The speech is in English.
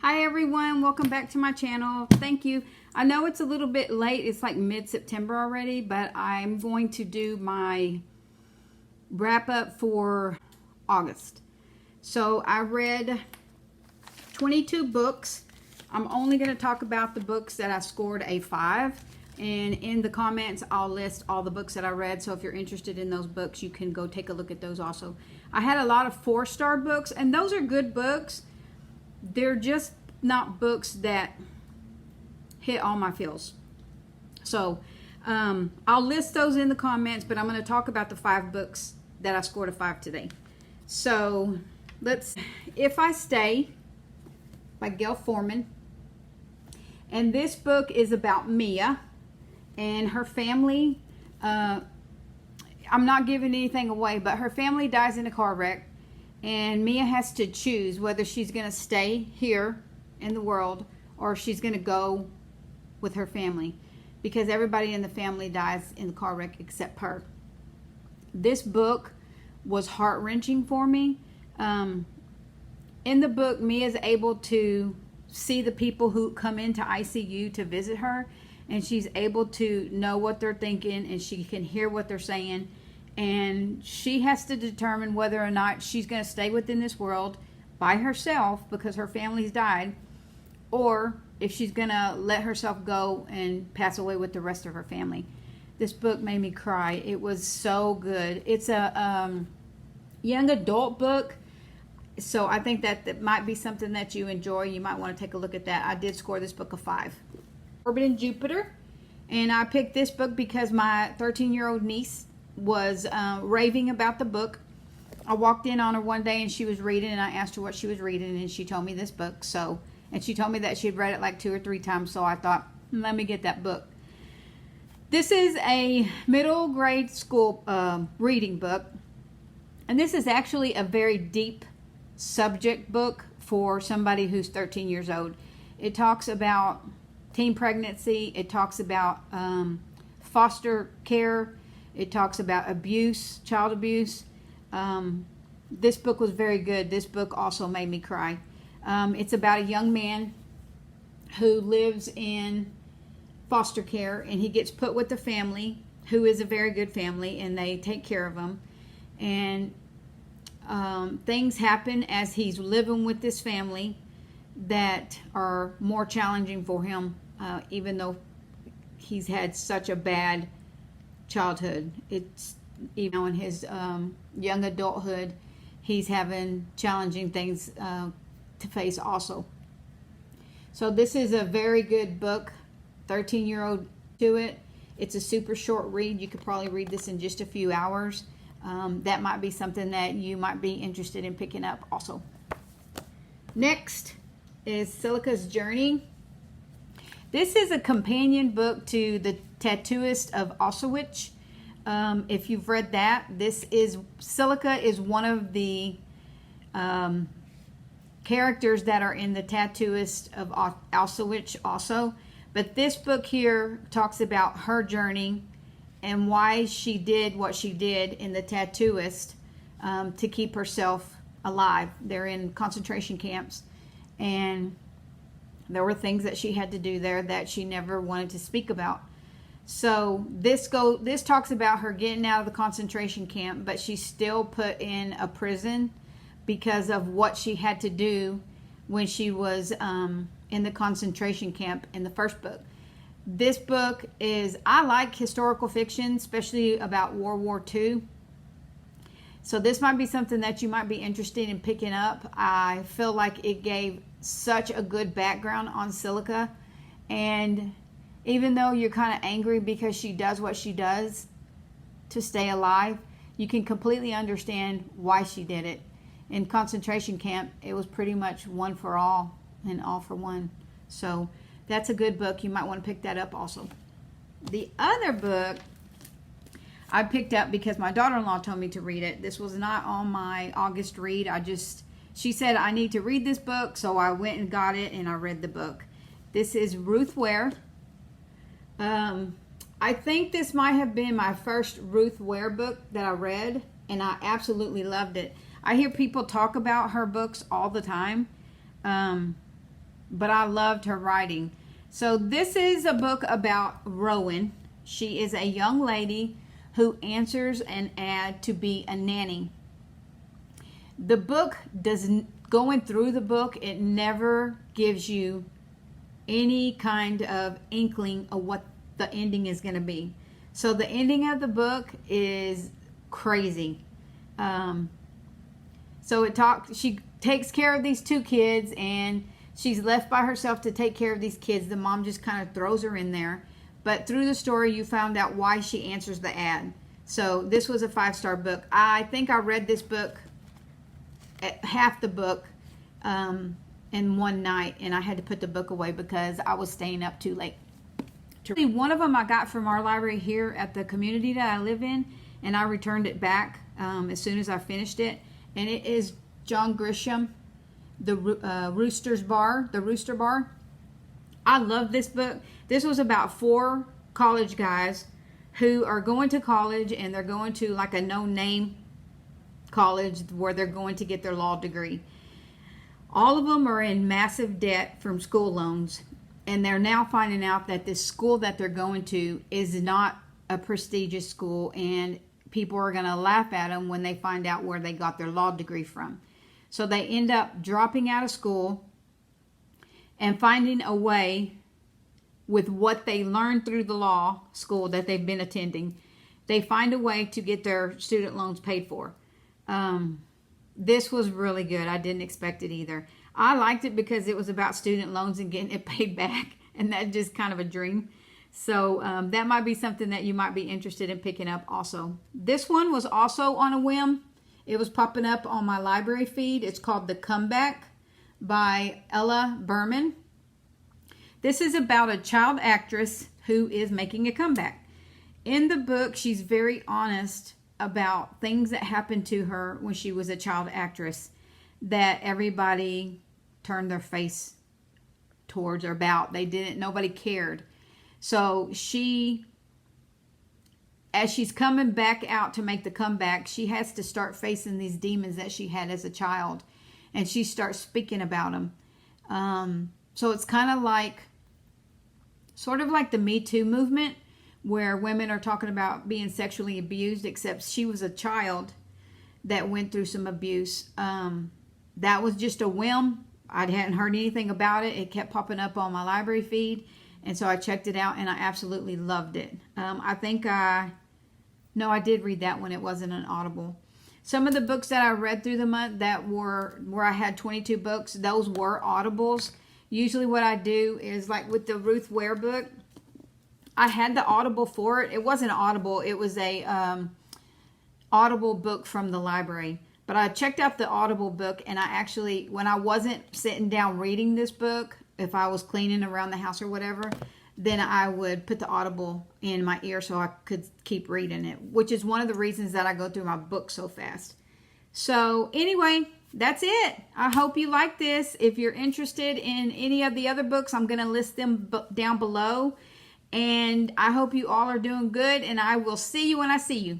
Hi everyone, welcome back to my channel. Thank you. I know it's a little bit late, it's like mid-September already, but I'm going to do my wrap up for August. So I read 22 books. I'm only going to talk about the books that I scored a 5, and in the comments I'll list all the books that I read, so if you're interested in those books you can go take a look at those also. I had a lot of 4-star books, and those are good books. They're just not books that hit all my feels. So I'll list those in the comments, but I'm going to talk about the 5 books that I scored a 5 today. So let's, If I Stay by Gayle Foreman. And this book is about Mia and her family. I'm not giving anything away, but her family dies in a car wreck. And Mia has to choose whether she's going to stay here in the world or she's going to go with her family, because everybody in the family dies in the car wreck except her. This book was heart-wrenching for me. In the book, Mia is able to see the people who come into ICU to visit her, and she's able to know what they're thinking, and she can hear what they're saying. And she has to determine whether or not she's going to stay within this world by herself because her family's died, or if she's going to let herself go and pass away with the rest of her family. This book made me cry. It was so good. It's a young adult book, so I think that might be something that you enjoy. You might want to take a look at that. I did score this book a 5. Forbidden Jupiter, and I picked this book because my 13-year-old niece was raving about the book. I walked in on her one day and she was reading, and I asked her what she was reading, and she told me this book. So, and she told me that she had read it like 2 or 3 times, so I thought, let me get that book. This is a middle grade school reading book, and this is actually a very deep subject book for somebody who's 13 years old. It talks about teen pregnancy, it talks about foster care, it talks about abuse, child abuse. This book was very good. This book also made me cry. It's about a young man who lives in foster care, and he gets put with a family who is a very good family, and they take care of him. And things happen as he's living with this family that are more challenging for him, even though he's had such a bad childhood. It's even in his young adulthood, he's having challenging things to face also. So this is a very good book. 13-year-old to it. It's a super short read. You could probably read this in just a few hours. That might be something that you might be interested in picking up also. Next is Silicas Journey. This is a companion book to The Tattooist of Auschwitz. If you've read that, Silica is one of the characters that are in The Tattooist of Auschwitz also. But this book here talks about her journey and why she did what she did in The Tattooist to keep herself alive. They're in concentration camps, and there were things that she had to do there that she never wanted to speak about. So this talks about her getting out of the concentration camp, but she's still put in a prison because of what she had to do when she was in the concentration camp in the first book. This book is, I like historical fiction, especially about World War II. So this might be something that you might be interested in picking up. I feel like it gave such a good background on Silica, and even though you're kind of angry because she does what she does to stay alive, you can completely understand why she did it. In concentration camp, it was pretty much one for all and all for one. So that's a good book. You might want to pick that up also. The other book I picked up because my daughter-in-law told me to read it. This was not on my August read. She said I need to read this book, so I went and got it and I read the book. This is Ruth Ware. I think this might have been my first Ruth Ware book that I read, and I absolutely loved it. I hear people talk about her books all the time. but I loved her writing. So this is a book about Rowan. She is a young lady who answers an ad to be a nanny. The book going through the book, it never gives you any kind of inkling of what the ending is going to be. So the ending of the book is crazy. So she takes care of these two kids, and she's left by herself to take care of these kids. The mom just kind of throws her in there. But through the story, you found out why she answers the ad. So this was a 5-star book. I think I read this book, half the book, in one night, and I had to put the book away because I was staying up too late. One of them I got from our library here at the community that I live in, and I returned it back as soon as I finished it. And it is John Grisham, the Rooster Bar. I love this book. This was about 4 college guys who are going to college, and they're going to like a no-name college where they're going to get their law degree. All of them are in massive debt from school loans, and they're now finding out that this school that they're going to is not a prestigious school, and people are going to laugh at them when they find out where they got their law degree from. So they end up dropping out of school and finding a way with what they learned through the law school that they've been attending. They find a way to get their student loans paid for. This was really good. I didn't expect it either. I liked it because it was about student loans and getting it paid back, and that's just kind of a dream. So that might be something that you might be interested in picking up also. This one was also on a whim. It was popping up on my library feed. It's called The Comeback by Ella Berman. This is about a child actress who is making a comeback. In the book, she's very honest about things that happened to her when she was a child actress that everybody turned their face towards or about. Nobody cared. So as she's coming back out to make the comeback, she has to start facing these demons that she had as a child, and she starts speaking about them. So it's kind of like, sort of like the Me Too movement, where women are talking about being sexually abused, except she was a child that went through some abuse. That was just a whim. I hadn't heard anything about it. It kept popping up on my library feed, and so I checked it out, and I absolutely loved it. I did read that one. It wasn't an Audible. Some of the books that I read through the month that were where I had 22 books, those were Audibles. Usually what I do is, like with the Ruth Ware book, I had the Audible for it. It wasn't Audible. It was a Audible book from the library. But I checked out the Audible book, and I actually, when I wasn't sitting down reading this book, if I was cleaning around the house or whatever, then I would put the Audible in my ear so I could keep reading it, which is one of the reasons that I go through my book so fast. So anyway, that's it. I hope you like this. If you're interested in any of the other books, I'm going to list them down below. And I hope you all are doing good, and I will see you when I see you.